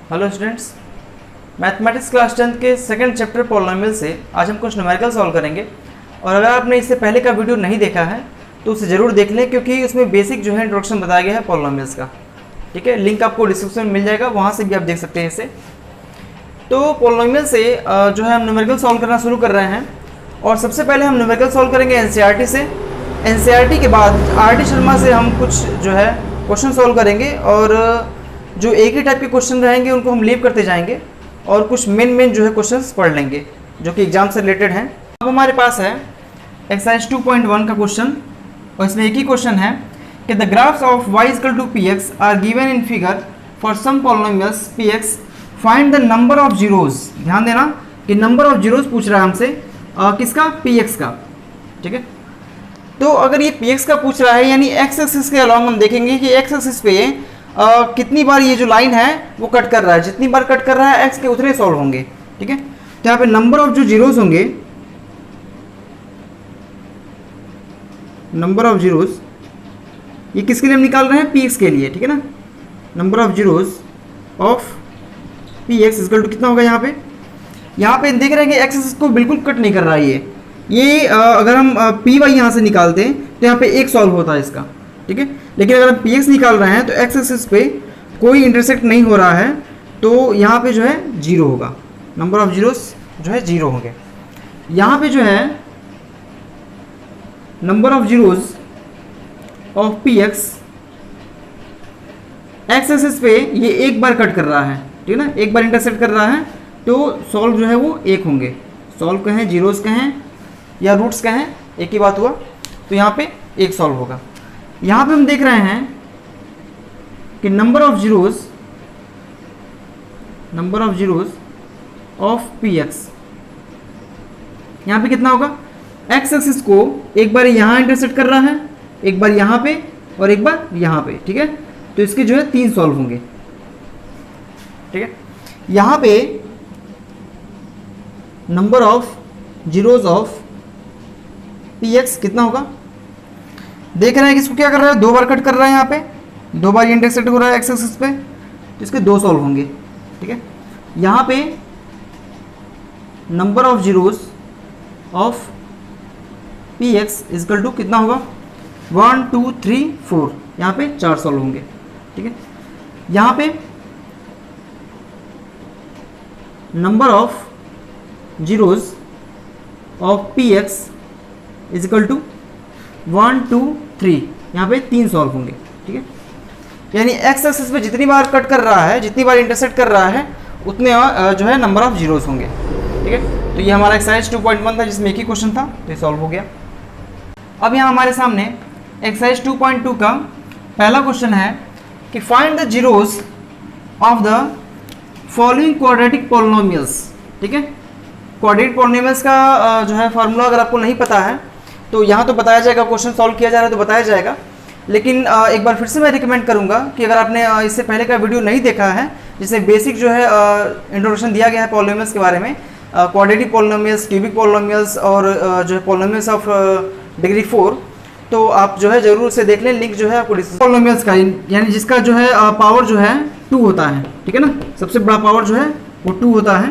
Hello students, mathematics class 10 के second chapter polynomial से आज हम कुछ न्यूमेरिकल सॉल्व करेंगे। और अगर आपने इससे पहले का वीडियो नहीं देखा है तो उसे ज़रूर देख लें, क्योंकि उसमें बेसिक जो है इंट्रोडक्शन बताया गया है पॉलिनोमियल्स का। ठीक है, लिंक आपको डिस्क्रिप्शन में मिल जाएगा, वहाँ से भी आप देख सकते हैं इसे। तो पॉलिनोमियल से जो है हम न्यूमेरिकल सॉल्व करना शुरू कर रहे हैं। और सबसे पहले हम न्यूमेरिकल सॉल्व करेंगे एनसीईआरटी से। एनसीईआरटी के बाद आरटी शर्मा से हम कुछ जो है क्वेश्चन सॉल्व करेंगे, और जो एक ही टाइप के क्वेश्चन रहेंगे उनको हम लीव करते जाएंगे, और कुछ मेन जो है क्वेश्चंस पढ़ लेंगे जो कि एग्जाम से रिलेटेड हैं। अब हमारे पास है एक्सरसाइज 2.1 का क्वेश्चन, और इसमें एक ही क्वेश्चन है कि the graphs of y = px are given in figure for some polynomials px, find the number of zeros. ध्यान देना कि नंबर ऑफ जीरोज पूछ रहा है हमसे किसका, px का। ठीक है, तो अगर ये px का पूछ रहा है यानी x एक्सिस के अलॉन्ग हम देखेंगे कि x एक्सिस पे कितनी बार ये जो लाइन है वो कट कर रहा है। जितनी बार कट कर रहा है x के उतने सॉल्व होंगे। ठीक है, तो यहाँ पे नंबर ऑफ जो जीरोज होंगे, नंबर ऑफ जीरोज ये किसके लिए हम निकाल रहे हैं, px के लिए। ठीक है ना, number of zeros of px equal to कितना होगा। यहाँ पे देख रहे हैं कि x एक्सिस को बिल्कुल कट नहीं कर रहा है ये अगर हम py यहाँ से निकालते हैं तो यहाँ पे एक सॉल्व होता है इसका। ठीक है, लेकिन अगर हम px निकाल रहे हैं तो x एक्सिस पे कोई इंटरसेक्ट नहीं हो रहा है, तो यहाँ पे जो है जीरो होगा, नंबर ऑफ जीरोस जो है जीरो होंगे। यहाँ पे जो है number of zeros of px x axis पे ये एक बार कट कर रहा है। ठीक है ना, एक बार इंटरसेक्ट कर रहा है, तो सॉल्व जो है वो एक होंगे। सॉल्व कहें, जीरोस कहें या रूट्स कहें, एक ही बात हुआ। तो यहाँ पे एक सॉल्व होगा। यहाँ पे हम देख रहे हैं कि number of zeros of px यहाँ पे कितना होगा, x एक्सिस को एक बार यहाँ इंटरसेक्ट कर रहा है, एक बार यहाँ पे और एक बार यहाँ पे। ठीक है, तो इसके जो है तीन सॉल्व होंगे। ठीक है, यहाँ पे number of zeros of px कितना होगा, देख रहे हैं कि इसको क्या कर रहा है, दो बार कट कर रहा है। यहाँ पे दो बार इंटरसेक्ट हो रहा है x एक्सिस पे, तो इसके दो सॉल्व होंगे। ठीक है, यहाँ पे number of zeros of px equal to कितना होगा, 1 2 3 4, यहाँ पे चार सॉल्व होंगे। ठीक है, यहाँ पे number of zeros of px equal to 1 2 3, यहाँ पे तीन सॉल्व होंगे। ठीक है, यानी x एक्सिस पे जितनी बार कट कर रहा है, जितनी बार इंटरसेक्ट कर रहा है, उतने जो है नंबर ऑफ जीरोज होंगे। ठीक है, तो ये हमारा एक्सरसाइज 2.1 था जिसमें एक ही क्वेश्चन था, तो ये सॉल्व हो गया। अब यहाँ हमारे सामने एक्सरसाइज 2.2 का पहला क्वेश्चन है कि find the zeros of the following quadratic polynomials. ठीक है, क्वाड्रेटिक पॉलिनोमियल्स का जो है फॉर्मूला अगर आपको नहीं पता है तो यहाँ तो बताया जाएगा, क्वेश्चन सॉल्व किया जा रहा है तो बताया जाएगा। लेकिन एक बार फिर से मैं रिकमेंड करूँगा कि अगर आपने इससे पहले का वीडियो नहीं देखा है, जिसमें बेसिक जो है इंट्रोडक्शन दिया गया है पॉलिनोमियल्स के बारे में, क्वाड्रेटिक पॉलिनोमियल्स, क्यूबिक पॉलिनोमियल्स और जो है पॉलिनोमियल्स ऑफ डिग्री 4, तो आप जो है ज़रूर उसे देख लें। लिंक जो है आपको पॉलिनोमियल्स का, यानी जिसका जो है पावर जो है 2 होता है। ठीक है ना, सबसे बड़ा पावर जो है वो 2 होता है।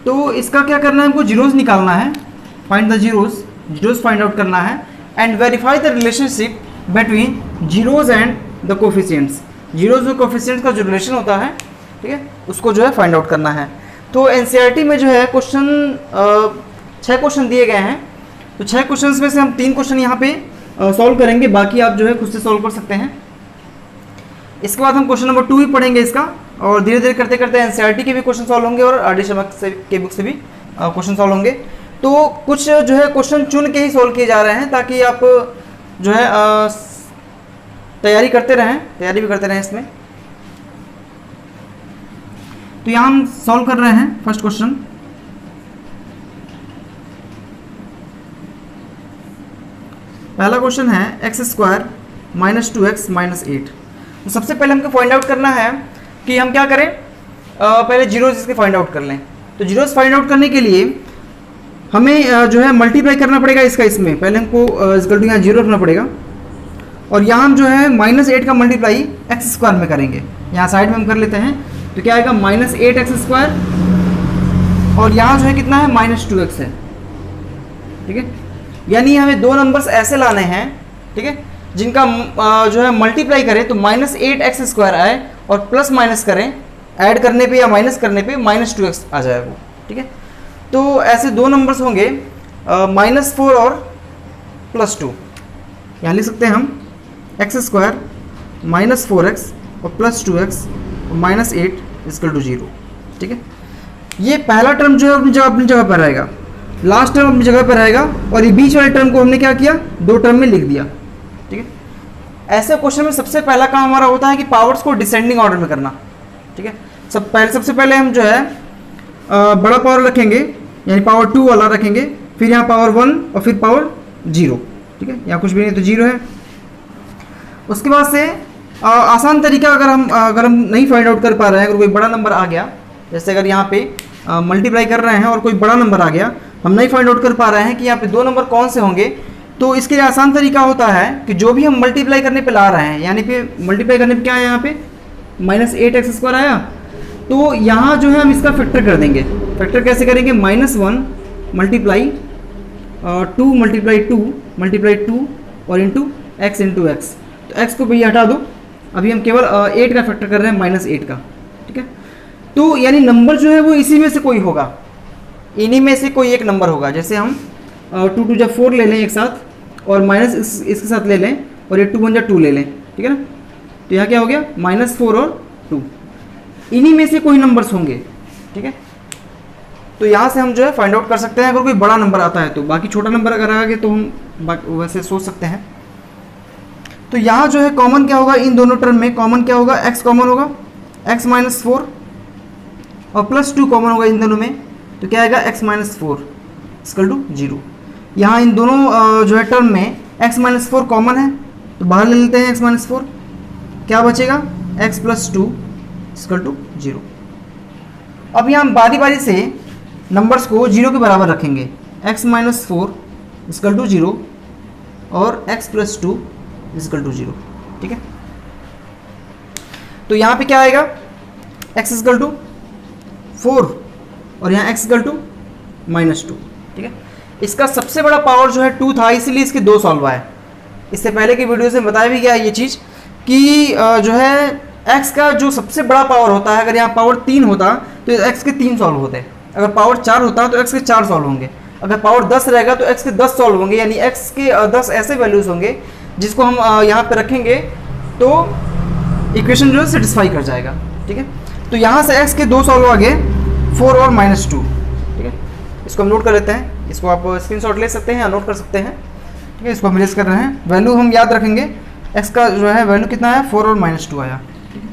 तो इसका क्या करना है, हमको जीरोज निकालना है, find the zeros find out करना है, and verify the relationship between zeros and the coefficients. Zeros और कोफिशिएंट्स का जो रिलेशन होता है, ठीक है, उसको जो है फाइंड आउट करना है। तो एनसीईआरटी में जो है क्वेश्चन 6 क्वेश्चन दिए गए हैं, तो 6 क्वेश्चंस में से हम 3 क्वेश्चन यहाँ पे सॉल्व करेंगे, बाकी आप जो है खुद से सॉल्व कर सकते हैं। इसके बाद हम क्वेश्चन नंबर 2 ही पढ़ेंगे इसका, और धीरे धीरे करते करते एनसीईआरटी के भी क्वेश्चन सॉल्व होंगे और आरडी शर्मा के बुक से भी क्वेश्चन सॉल्व होंगे। तो कुछ जो है क्वेश्चन चुन के ही सॉल्व किए जा रहे हैं, ताकि आप जो है तैयारी भी करते रहें इसमें। तो यहाँ हम सॉल्व कर रहे हैं फर्स्ट क्वेश्चन। पहला क्वेश्चन है x² - 2x - 8। तो सबसे पहले हमको फाइंड आउट करना है कि हम क्या करें, पहले जीरोज इसके फाइंड आउट कर लें। तो जीरोज फाइंड आउट करने के लिए हमें जो है मल्टीप्लाई करना पड़ेगा इसका, इसमें पहले हमको इक्वल टू यहाँ जीरो रखना पड़ेगा, और यहाँ हम जो है -8 का मल्टीप्लाई x² में करेंगे। यहाँ साइड में हम कर लेते हैं तो क्या आएगा -8x², और यहाँ जो है कितना है -2x है, ठीक है। यानी हमें दो नंबर्स ऐसे लाने हैं, ठीक है, जिनका जो है मल्टीप्लाई करें तो -8x² आए और प्लस माइनस करें, ऐड करने पे या माइनस करने पे -2x आ जाए वो, ठीक है। तो ऐसे दो नंबर्स होंगे -4 और +2। यहाँ लिख सकते हैं हम x² -4x और +2x और -8 = 0, ठीक है। ये पहला टर्म जो है अपनी जगह पर रहेगा, लास्ट टर्म अपनी जगह पर रहेगा, और ये बीच वाले टर्म को हमने क्या किया, दो टर्म में लिख दिया, ठीक है। ऐसे क्वेश्चन में सबसे पहला काम हमारा होता है कि पावर्स को डिसेंडिंग ऑर्डर में करना, ठीक है। सबसे पहले हम जो है बड़ा पावर रखेंगे, यानी पावर 2 वाला रखेंगे, फिर यहाँ पावर 1 और फिर पावर 0, ठीक है। यहाँ कुछ भी नहीं तो 0 है। उसके बाद से आसान तरीका अगर हम नहीं फाइंड आउट कर पा रहे हैं, अगर कोई बड़ा नंबर आ गया, जैसे अगर यहाँ पे मल्टीप्लाई कर रहे हैं और कोई बड़ा नंबर आ गया, हम नहीं फाइंड आउट कर पा रहे हैं कि यहाँ पे दो नंबर कौन से होंगे, तो इसके लिए आसान तरीका होता है कि जो भी हम मल्टीप्लाई करने पे ला रहे हैं, यानी पे मल्टीप्लाई करने पे क्या है, यहाँ पे -8x² आया, तो यहाँ जो है हम इसका फैक्टर कर देंगे। फैक्टर कैसे करेंगे, -1 × 2 × 2 × 2 और इंटू x × x। तो x को भैया हटा दो, अभी हम केवल 8 का फैक्टर कर रहे हैं, -8 का, ठीक है। तो यानी नंबर जो है वो इसी में से कोई होगा, इन्हीं में से कोई एक नंबर होगा। जैसे हम 2 2 4 ले लें एक साथ, और माइनस इसके साथ ले लें, और ये 2 1 2 ले लें, ठीक है ना। तो यहाँ क्या हो गया, -4 और 2, इन्हीं में से कोई नंबर्स होंगे, ठीक है। तो यहाँ से हम जो है फाइंड आउट कर सकते हैं अगर कोई बड़ा नंबर आता है तो। बाकी छोटा नंबर अगर आ गया तो हम वैसे सोच सकते हैं। तो यहाँ जो है कॉमन क्या होगा, इन दोनों टर्म में कॉमन क्या होगा, x कॉमन होगा, x -4 और +2 कॉमन होगा इन दोनों में, तो क्या आएगा x -4 = 0। यहाँ इन दोनों जो है टर्म में x -4 कॉमन है, तो बाहर ले लेते हैं x -4, क्या बचेगा, x +2 = 0। अब यहाँ हम बारी बारी से नंबर्स को 0 के बराबर रखेंगे, x -4 = 0 और x +2 = 0, ठीक है। तो यहाँ पे क्या आएगा, x = 4 और यहाँ x = -2, ठीक है। इसका सबसे बड़ा पावर जो है 2 था, इसीलिए इसके 2 सॉल्व आए। इससे पहले की वीडियो से बताया भी गया ये चीज़ कि जो है x का जो सबसे बड़ा पावर होता है, अगर यहाँ पावर 3 होता तो x के 3 सॉल्व होते, अगर पावर 4 होता तो x के 4 सॉल्व होंगे, अगर पावर 10 रहेगा तो x के 10 सॉल्व होंगे। यानी x के 10 ऐसे वैल्यूज़ होंगे जिसको हम यहाँ पे रखेंगे तो इक्वेशन जो है सेटिस्फाई कर जाएगा, ठीक है। तो यहाँ से x के 2 सॉल्व आ गए, 4 और -2, ठीक है। इसको हम नोट कर लेते हैं, इसको आप स्क्रीनशॉट ले सकते हैं या नोट कर सकते हैं, ठीक है। इसको हम रेज कर रहे हैं, वैल्यू हम याद रखेंगे, x का जो है वैल्यू कितना है, 4 और -2 आया, ठीक है।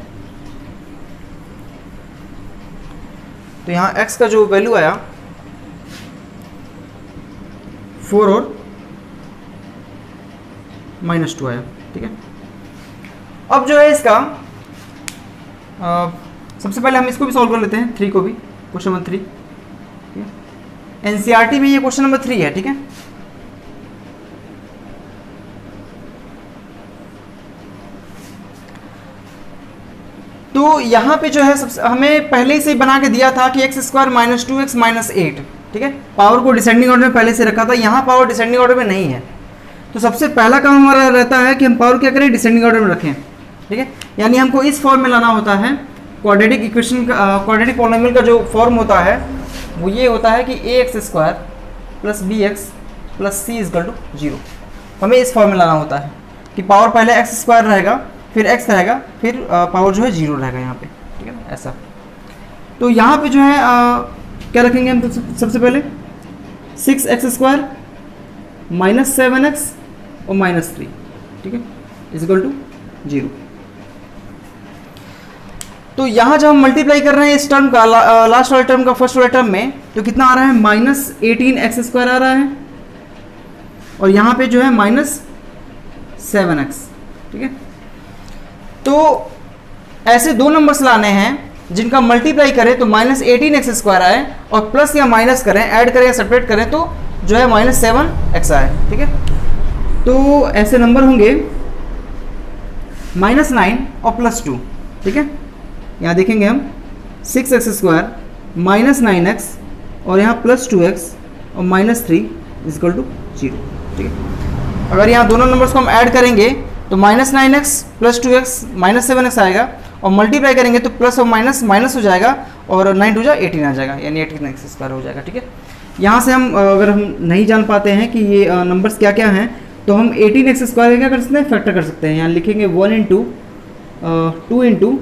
तो यहाँ x का जो वैल्यू आया 4 और -2 आया, ठीक है। अब जो है इसका सबसे पहले हम इसको भी सॉल्व कर लेते हैं, 3 को भी, क्वेश्चन नंबर 3, ठीक है। एनसीईआरटी में ये क्वेश्चन नंबर 3 है, ठीक है। तो यहाँ पे जो है हमें पहले से बना के दिया था कि x² -2x -8, ठीक है। पावर को डिसेंडिंग ऑर्डर में पहले से रखा था, यहाँ पावर डिसेंडिंग ऑर्डर में नहीं है। तो सबसे पहला काम हमारा रहता है कि हम पावर क्या करें, डिसेंडिंग ऑर्डर में रखें, ठीक है। यानी हमको इस फॉर्म में लाना होता है, क्वाड्रेटिक इक्वेशन का, क्वाड्रेटिक पॉलिनोमियल का जो फॉर्म होता है वो ये होता है कि ax² + bx + c = 0। हमें इस फॉर्म में लाना होता है कि पावर पहले x² रहेगा, फिर x रहेगा, फिर पावर जो है 0 रहेगा यहाँ पे, ठीक है ना, ऐसा। तो यहाँ पे जो है क्या रखेंगे हम, सबसे पहले 6x² -7x और -3, ठीक है, = 0। तो यहाँ जब हम मल्टीप्लाई कर रहे हैं इस टर्म का, लास्ट वाले टर्म का फर्स्ट वाले टर्म में, तो कितना आ रहा है, -18x² आ रहा है, और यहाँ पे जो है -7x, ठीक है। तो ऐसे दो नंबर्स लाने हैं जिनका मल्टीप्लाई करें तो -18x² आए, और प्लस या माइनस करें, ऐड करें या सेपरेट करें तो जो है -7x आए, ठीक है। तो ऐसे नंबर होंगे -9 और +2, ठीक है। यहाँ देखेंगे हम 6x² माइनस 9x और यहाँ +2x और -3 इक्वल टू 0, ठीक है। अगर यहाँ दोनों नंबर्स को हम ऐड करेंगे तो -9x + 2x -7x आएगा और मल्टीप्लाई करेंगे तो प्लस और माइनस माइनस हो जाएगा और 9 टू जा 18 आ जाएगा, यानी 18x² हो जाएगा, ठीक है। यहाँ से हम अगर हम नहीं जान पाते हैं कि ये नंबर्स क्या क्या हैं तो हम 18x² का क्या कर सकते हैं, फैक्टर कर सकते हैं। यहाँ लिखेंगे 1 × 2 ×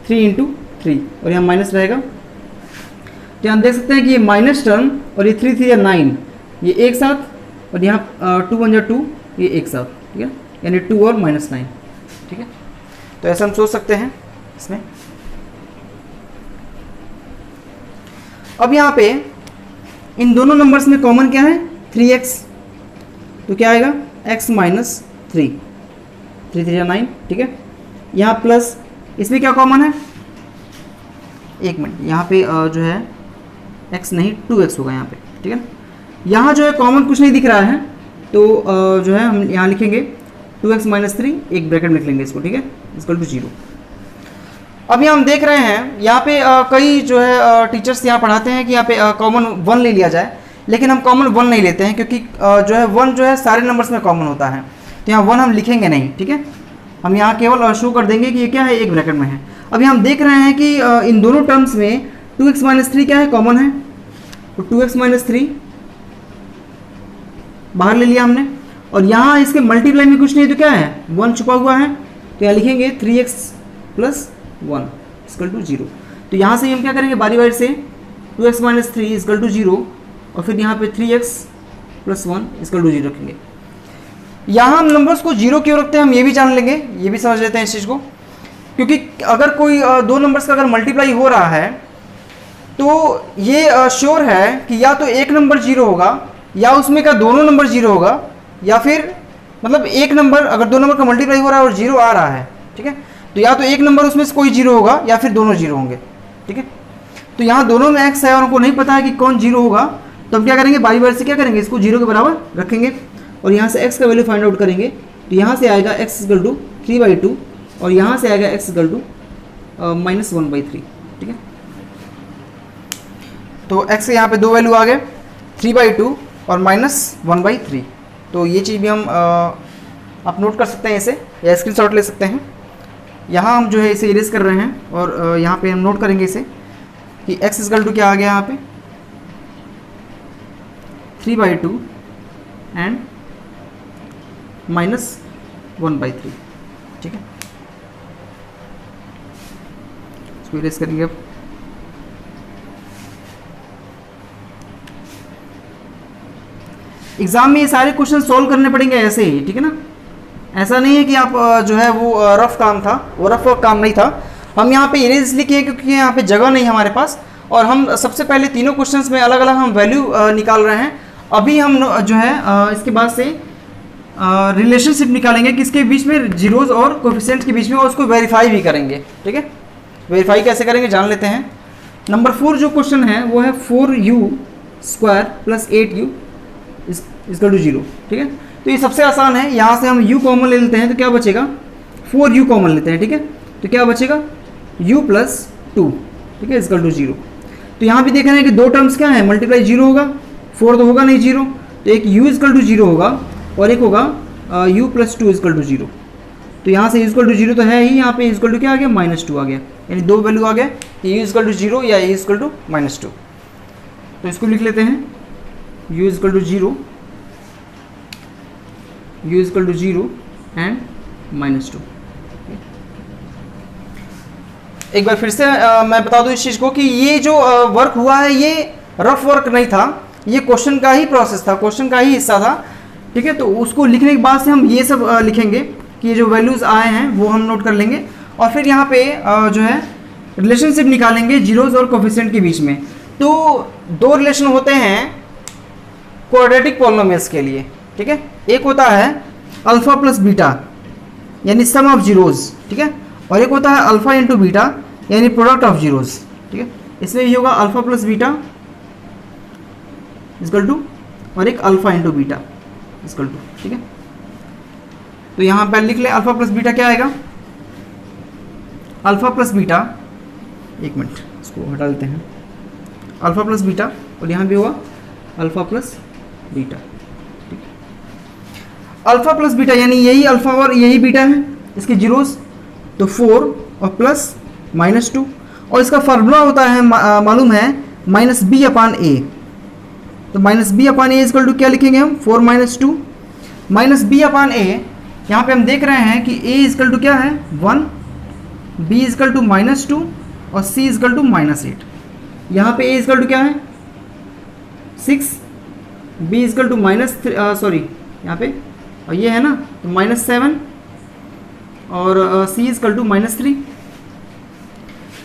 3 × 3 और यहाँ माइनस रहेगा। तो यहाँ देख सकते हैं कि ये माइनस टर्म और ये 3 3 या 9 ये एक साथ और यहाँ 2 1 2 ये एक साथ, ठीक है, यानी 2 और -9, ठीक है। तो ऐसा हम सोच सकते हैं इसमें। अब यहाँ पे इन दोनों नंबर्स में कॉमन क्या है, 3x, तो क्या आएगा x - 3, 3 3 या 9, ठीक है। यहाँ प्लस इसमें क्या कॉमन है, एक मिनट, यहाँ पे जो है x नहीं 2x होगा यहाँ पे, ठीक है। यहाँ जो है कॉमन कुछ नहीं दिख रहा है तो जो है हम यहाँ लिखेंगे 2x - 3, एक ब्रैकेट में लिख लेंगे इसको, ठीक है, इक्वल टू 0। अभी हम देख रहे हैं यहाँ पे कई जो है टीचर्स यहाँ पढ़ाते हैं कि यहाँ पे कॉमन 1 ले लिया जाए, लेकिन हम कॉमन 1 नहीं लेते हैं क्योंकि जो है 1 जो है सारे नंबर्स में कॉमन होता है, तो यहाँ 1 हम लिखेंगे नहीं, ठीक है। हम यहाँ केवल शो कर देंगे कि ये क्या है, एक ब्रैकेट में है। अभी हम देख रहे हैं कि इन दोनों टर्म्स में 2x - 3 क्या है, कॉमन है, तो 2x - 3 बाहर ले लिया हमने और यहाँ इसके मल्टीप्लाई में कुछ नहीं तो क्या है, 1 छुपा हुआ है, तो यहाँ लिखेंगे 3x + 1 इक्वल टू 0। तो यहाँ से हम क्या करेंगे, बारी बारी से 2x - 3 इक्वल टू 0 और फिर यहाँ पे 3x + 1 इक्वल टू 0 रखेंगे। यहाँ हम नंबर्स को 0 क्यों रखते हैं हम ये भी जान लेंगे, ये भी समझ लेते हैं इस चीज़ को, क्योंकि अगर कोई दो नंबर्स का अगर मल्टीप्लाई हो रहा है तो ये श्योर है कि या तो एक नंबर 0 होगा या उसमें का दोनों नंबर 0 होगा, या फिर मतलब एक नंबर अगर दो नंबर का मल्टीप्लाई हो रहा है और 0 आ रहा है, ठीक है, तो या तो एक नंबर उसमें से कोई 0 होगा या फिर दोनों 0 होंगे, ठीक है। तो यहाँ दोनों में x है और हमको नहीं पता है कि कौन 0 होगा, तो हम क्या करेंगे, बारी बारी से क्या करेंगे, इसको 0 के बराबर रखेंगे और यहाँ से x का वैल्यू फाइंड आउट करेंगे। तो यहाँ से आएगा x = 3/2 और यहाँ से आएगा x = -1/3, ठीक है। तो x के यहाँ पे दो वैल्यू आ गए, 3/2 और -1/3। तो ये चीज़ भी हम आप नोट कर सकते हैं इसे या स्क्रीनशॉट ले सकते हैं। यहाँ हम जो है इसे इरेज कर रहे हैं और यहाँ पे हम नोट करेंगे इसे कि x = क्या आ गया यहाँ पे 3/2 एंड -1/3, ठीक है। इसको इरेज करेंगे अब। एग्जाम में ये सारे क्वेश्चन सॉल्व करने पड़ेंगे ऐसे ही, ठीक है ना, ऐसा नहीं है कि आप जो है वो रफ काम था, वो रफ काम नहीं था। हम यहाँ पे इरेज इसलिए किए क्योंकि यहाँ पे जगह नहीं हमारे पास और हम सबसे पहले तीनों क्वेश्चंस में अलग अलग हम वैल्यू निकाल रहे हैं। अभी हम जो है इसके बाद से रिलेशनशिप निकालेंगे किसके बीच में, जीरोज और कोफिशिएंट के बीच में, और उसको वेरीफाई भी करेंगे, ठीक है। वेरीफाई कैसे करेंगे जान लेते हैं। नंबर 4 जो क्वेश्चन है वो है 4u² + 8u = 0, ठीक है। तो ये सबसे आसान है, यहाँ से हम u कॉमन ले लेते हैं तो क्या बचेगा, 4u कॉमन लेते हैं, ठीक है। तो क्या बचेगा u + 2, ठीक है, = 0। तो यहाँ भी देख रहे हैं कि दो टर्म्स क्या है, मल्टीप्लाई 0 होगा, 4 तो होगा नहीं 0, तो एक u = 0 होगा और एक होगा u + 2 = 0। तो यहाँ से u = 0 तो है ही, यहाँ पे u क्या आ गया, -2 आ गया, यानी दो वैल्यू आ गया कि u = 0 या u = -2। तो इसको लिख लेते हैं u = 0, u = 0 एंड -2। एक बार फिर से मैं बता दूं इस चीज़ को कि ये जो वर्क हुआ है ये रफ वर्क नहीं था, ये क्वेश्चन का ही प्रोसेस था, क्वेश्चन का ही हिस्सा था, ठीक है। तो उसको लिखने के बाद से हम ये सब लिखेंगे कि ये जो वैल्यूज़ आए हैं वो हम नोट कर लेंगे और फिर यहाँ पे जो है रिलेशनशिप निकालेंगे जीरोज और कोफिशिएंट के बीच में। तो दो रिलेशन होते हैं क्वाड्रेटिक पॉलिनोमियल्स के लिए, ठीक है। एक होता है अल्फा + बीटा यानी सम ऑफ जीरोज, ठीक है, और एक होता है अल्फा × बीटा यानी प्रोडक्ट ऑफ जीरोज, ठीक है। इसमें ये होगा अल्फा + बीटा = और एक अल्फा × बीटा = ठीक है। तो यहाँ पर लिख ले अल्फा + बीटा क्या आएगा, अल्फा + बीटा एक मिनट इसको हटा देते हैं, अल्फ़ा प्लस बीटा, और यहाँ भी हुआ अल्फ़ा प्लस बीटा। ठीक है, अल्फ़ा प्लस बीटा यानी यही अल्फ़ा और यही बीटा है, इसके जीरोस, तो 4 और प्लस -2, और इसका फार्मूला होता है मालूम है -b/a। तो -b/a इक्वल टू क्या लिखेंगे हम, 4 - 2 -b/a। यहाँ पे हम देख रहे हैं कि a इक्वल टू क्या है 1, b इक्वल टू -2 और c इक्वल टू -8। यहाँ पे a इक्वल टू क्या है 6, b इक्वल टू -3, सॉरी यहाँ पे, और ये है ना तो -7 और c इक्वल टू -3।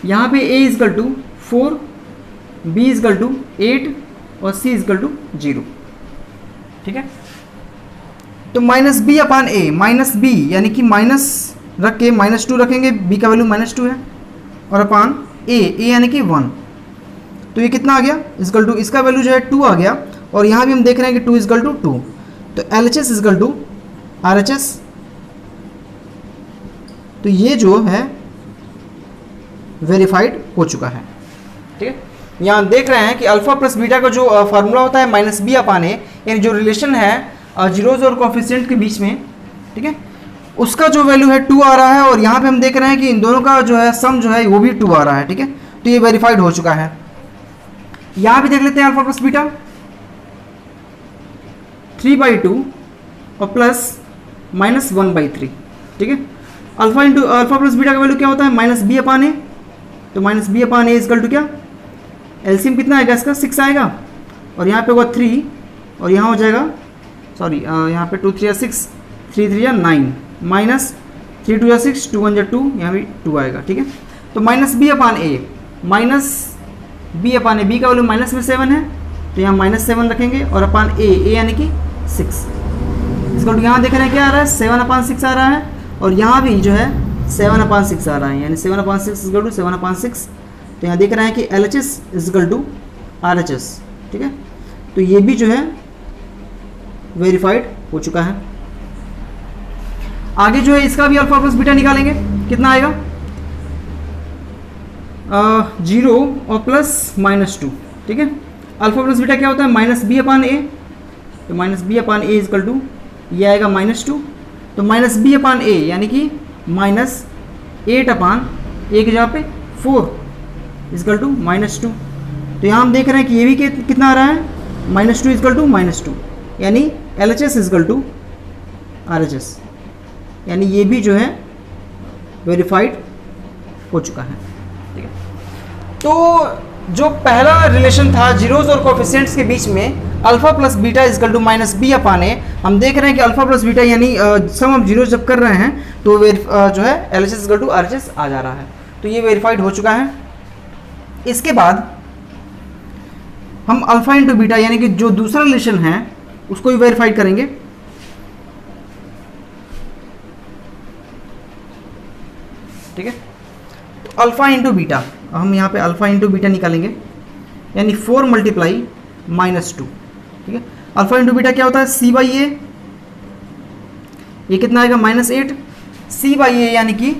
यहाँ पे a equal to 4, b equal to 8 और c इक्वल टू 0। ठीक है, तो -b/a, -b यानी कि माइनस रख के -2 रखेंगे, b का वैल्यू -2 है, और अपान a यानी कि 1, तो ये कितना आ गया इक्वल टू, इसका वैल्यू जो है 2 आ गया, और यहाँ भी हम देख रहे हैं कि 2 इक्वल टू 2, तो LHS इक्वल टू RHS। तो ये जो है वेरीफाइड हो चुका है। ठीक है, यहाँ देख रहे हैं कि अल्फा प्लस बीटा का जो फार्मूला होता है -b/a, यानी जो रिलेशन है जीरोज और कोफिशिएंट के बीच में, ठीक है, उसका जो वैल्यू है 2 आ रहा है, और यहाँ पे हम देख रहे हैं कि इन दोनों का जो है सम जो है वो भी 2 आ रहा है। ठीक है, तो ये वेरीफाइड हो चुका है। यहाँ भी देख लेते हैं अल्फा प्लस बीटा, 3/2 और प्लस -1/3। ठीक है, अल्फा प्लस बीटा का वैल्यू क्या होता है -b/a, तो -b/a इक्वल टू क्या, एलसीएम कितना आएगा इसका 6 आएगा, और यहाँ पे होगा 3, और यहाँ हो जाएगा, सॉरी यहाँ पे 2 3 6, 3 3 9, -3 2 6, 2 1 2, यहाँ भी 2 आएगा। ठीक है, तो -b/a, -b/a, b का वैल्यू माइनस में 7 है, तो यहाँ -7 रखेंगे, और अपान a यानी कि 6 इसको यहाँ देख रहे हैं क्या आ रहा है 7/6 आ रहा है, और यहाँ भी जो है 7/6 आ रहा है, यानी 7/6 इक्वल टू 7/6। तो यहाँ देख रहे हैं कि LHS इक्वल टू RHS। ठीक है, तो ये भी जो है वेरीफाइड हो चुका है। आगे जो है इसका भी अल्फा प्लस बीटा निकालेंगे, कितना आएगा 0 और प्लस -2। ठीक है, अल्फा प्लस बीटा क्या होता है -b/a, तो -b/a इक्वल टू ये आएगा -2, तो -b/a यानी कि -8/a की जगह पे 4 इक्वल टू -2। तो यहाँ हम देख रहे हैं कि ये भी कितना आ रहा है -2 इक्वल टू -2, यानी LHS इक्वल टू RHS, यानी ये भी जो है वेरीफाइड हो चुका है। ठीक है, तो जो पहला रिलेशन था जीरोज और कोफिशिएंट्स के बीच में alpha plus beta equal to -b/a, हम देख रहे हैं कि अल्फा प्लस बीटा यानी सम ऑफ जीरोज जब कर रहे हैं तो जो है LHS इक्वल टू RHS आ जा रहा है, तो ये वेरीफाइड हो चुका है। इसके बाद हम अल्फा इंटू बीटा यानी कि जो दूसरा रिलेशन है उसको भी वेरीफाइड करेंगे। ठीक है, तो अल्फा इंटू बीटा, हम यहाँ पे अल्फा इंटू बीटा निकालेंगे, यानी 4 × -2। ठीक है, अल्फा इंटू बीटा क्या होता है c/a, ये कितना आएगा -8, c/a यानी कि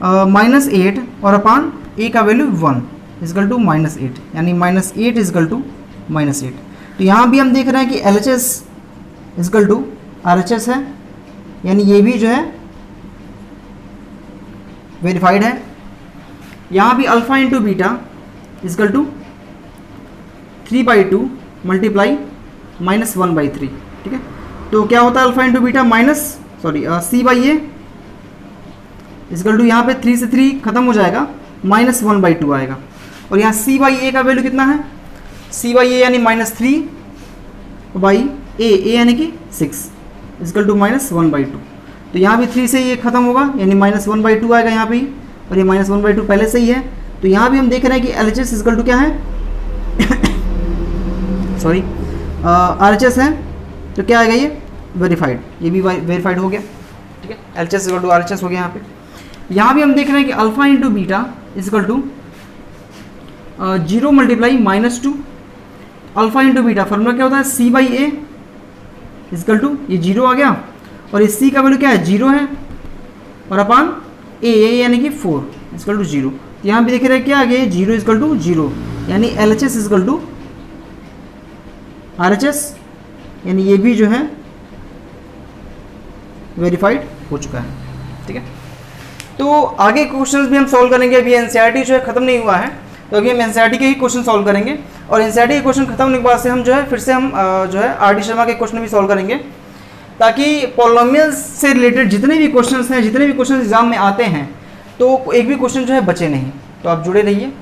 -8 और अपान a का वैल्यू 1 इक्वल टू -8, यानी -8 इक्वल टू -8। तो यहाँ भी हम देख रहे हैं कि LHS इक्वल टू RHS है, यानी ये भी जो है वेरीफाइड है। यहाँ भी alpha into beta equal to 3/2 multiply -1/3। ठीक है, तो क्या होता है alpha into beta c/a equal to यहाँ पे 3 से 3 खत्म हो जाएगा, -1/2 आएगा, और यहाँ c/a का वैल्यू कितना है c/a यानी -3/a यानी कि 6 इक्वल टू -1/2। तो यहाँ भी 3 से ये खत्म होगा, यानी -1/2 आएगा यहाँ पे, और ये -1/2 पहले से ही है। तो यहाँ भी हम देख रहे हैं कि LHS इक्वल टू क्या है सॉरी RHS है, तो क्या आएगा ये वेरीफाइड, ये भी वेरीफाइड हो गया। ठीक है, LHS इक्वल टू RHS हो गया यहाँ पे। यहाँ भी हम देख रहे हैं कि alpha into beta equal to 0 × -2, alpha into beta formula क्या होता है c/a इक्वल टू ये 0 आ गया, और इस c का वैल्यू क्या है 0 है, और अपान a यानी कि 4 इक्वल टू 0। यहाँ भी देख रहे हैं क्या आगे 0 इजकल टू 0, यानी LHS इजकल टू RHS, यानी ये भी जो है वेरीफाइड हो चुका है। ठीक है, तो आगे क्वेश्चंस भी हम सॉल्व करेंगे। अभी एनसीईआरटी जो है खत्म नहीं हुआ है, तो अभी हम एनसीईआरटी के ही क्वेश्चन सॉल्व करेंगे, और एनसीईआरटी के क्वेश्चन खत्म होने के बाद से हम जो है फिर से हम जो है RD शर्मा के क्वेश्चन भी सॉल्व करेंगे, ताकि पॉलिनोमियल्स से रिलेटेड जितने भी क्वेश्चंस हैं, जितने भी क्वेश्चन एग्जाम में आते हैं, तो एक भी क्वेश्चन जो है बचे नहीं। तो आप जुड़े रहिए।